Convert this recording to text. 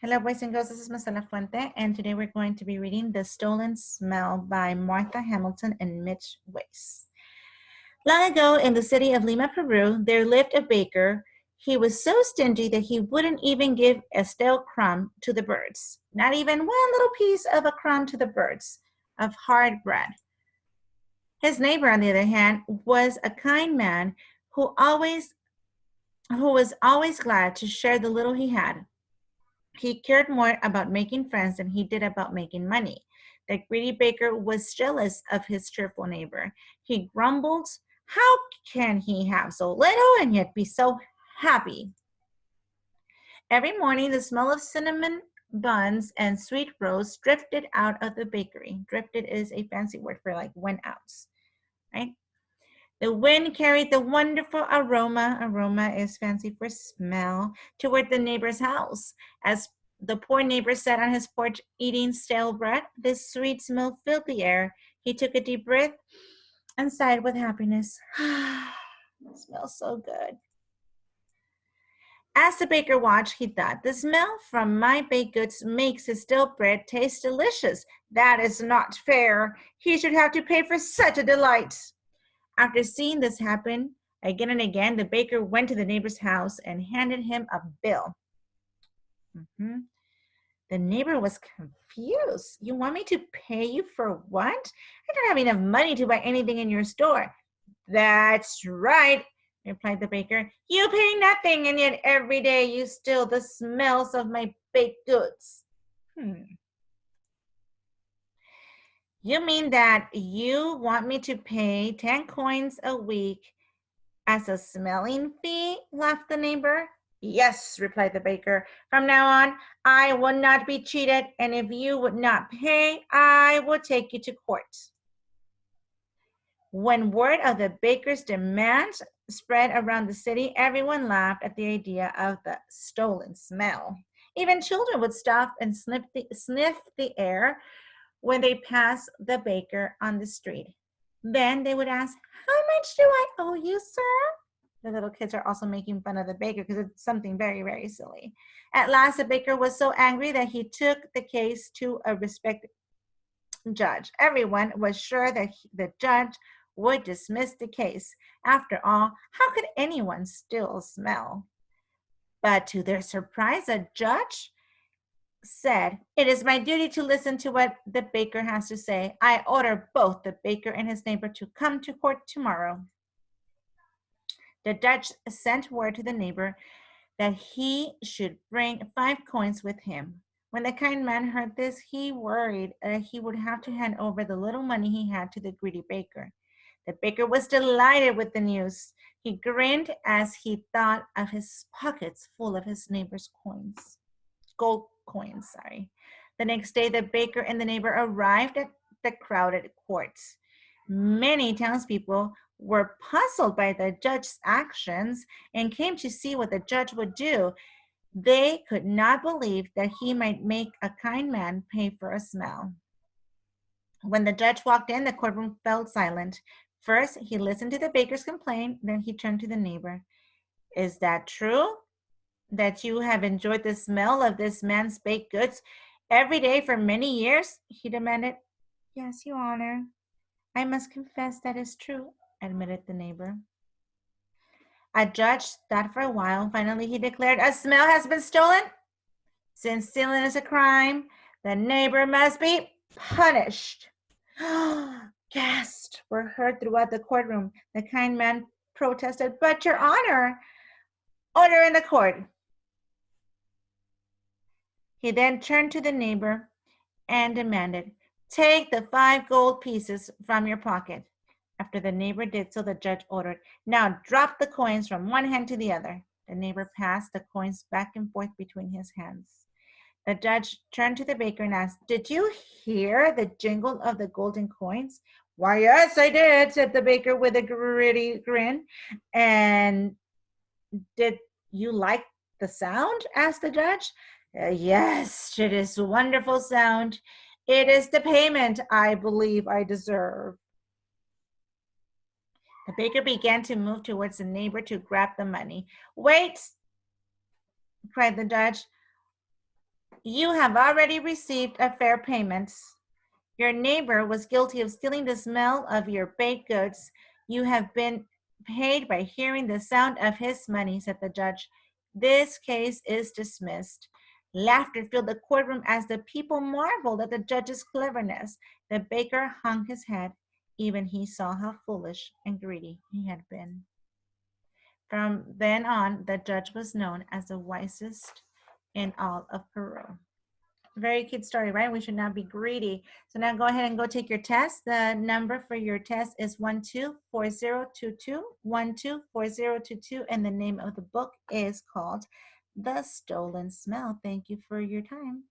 Hello, boys and girls. This is Marcela Fuente, and today we're going to be reading The Stolen Smell by Martha Hamilton and Mitch Weiss. Long ago in the city of Lima, Peru, there lived a baker. He was so stingy that he wouldn't even give a stale crumb to the birds, not even one little piece of a crumb to the birds of hard bread. His neighbor, on the other hand, was a kind man who was always glad to share the little he had. He cared more about making friends than he did about making money. The greedy baker was jealous of his cheerful neighbor. He grumbled, "How can he have so little and yet be so happy?" Every morning, the smell of cinnamon buns and sweet rolls drifted out of the bakery. Drifted is a fancy word for like went out, right? The wind carried the wonderful aroma, aroma is fancy for smell, toward the neighbor's house. As the poor neighbor sat on his porch eating stale bread, this sweet smell filled the air. He took a deep breath and sighed with happiness. It smells so good. As the baker watched, he thought, "The smell from my baked goods makes his stale bread taste delicious. That is not fair. He should have to pay for such a delight." After seeing this happen again and again, the baker went to the neighbor's house and handed him a bill. The neighbor was confused. "You want me to pay you for what? I don't have enough money to buy anything in your store." "That's right," replied the baker. "You pay nothing, and yet every day you steal the smells of my baked goods." "You mean that you want me to pay 10 coins a week as a smelling fee?" laughed the neighbor. "Yes," replied the baker. "From now on, I will not be cheated, and if you would not pay, I will take you to court." When word of the baker's demand spread around the city, everyone laughed at the idea of the stolen smell. Even children would stop and sniff the air when they passed the baker on the street. Then they would ask, "How much do I owe you, sir?" The little kids are also making fun of the baker because it's something very, very silly. At last, the baker was so angry that he took the case to a respected judge. Everyone was sure that the judge would dismiss the case. After all, how could anyone still smell? But to their surprise, the judge said, "It is my duty to listen to what the baker has to say. I order both the baker and his neighbor to come to court tomorrow." The judge sent word to the neighbor that he should bring 5 coins with him. When the kind man heard this, he worried that he would have to hand over the little money he had to the greedy baker. The baker was delighted with the news. He grinned as he thought of his pockets full of his neighbor's gold coins. The next day, the baker and the neighbor arrived at the crowded court. Many townspeople were puzzled by the judge's actions and came to see what the judge would do. They could not believe that he might make a kind man pay for a smell. When the judge walked in, the courtroom fell silent. First, he listened to the baker's complaint, then he turned to the neighbor. "Is that true, that you have enjoyed the smell of this man's baked goods every day for many years?" he demanded. "Yes, Your Honor. I must confess that is true," admitted the neighbor. A judge thought for a while. Finally, he declared, "A smell has been stolen. Since stealing is a crime, the neighbor must be punished." Gasps were heard throughout the courtroom. The kind man protested, "But, Your Honor, order in the court." He then turned to the neighbor and demanded, "Take the 5 gold pieces from your pocket." After the neighbor did so, the judge ordered, "Now drop the coins from one hand to the other." The neighbor passed the coins back and forth between his hands. The judge turned to the baker and asked, "Did you hear the jingle of the golden coins?" "Why, yes, I did," said the baker with a gritty grin. "And did you like the sound?" asked the judge. Yes, it is a wonderful sound. It is the payment I believe I deserve." The baker began to move towards the neighbor to grab the money. "Wait," cried the judge. You have already received a fair payment. Your neighbor was guilty of stealing the smell of your baked goods. You have been paid by hearing the sound of his money, said the judge. This case is dismissed. Laughter filled the courtroom as the people marveled at the judge's cleverness. The baker hung his head. Even he saw how foolish and greedy he had been. From then on, the judge was known as the wisest in all of Peru. Very cute story, right? We should not be greedy. So now go ahead and go take your test. The number for your test is 124022, 124022, and the name of the book is called The Stolen Smell. Thank you for your time.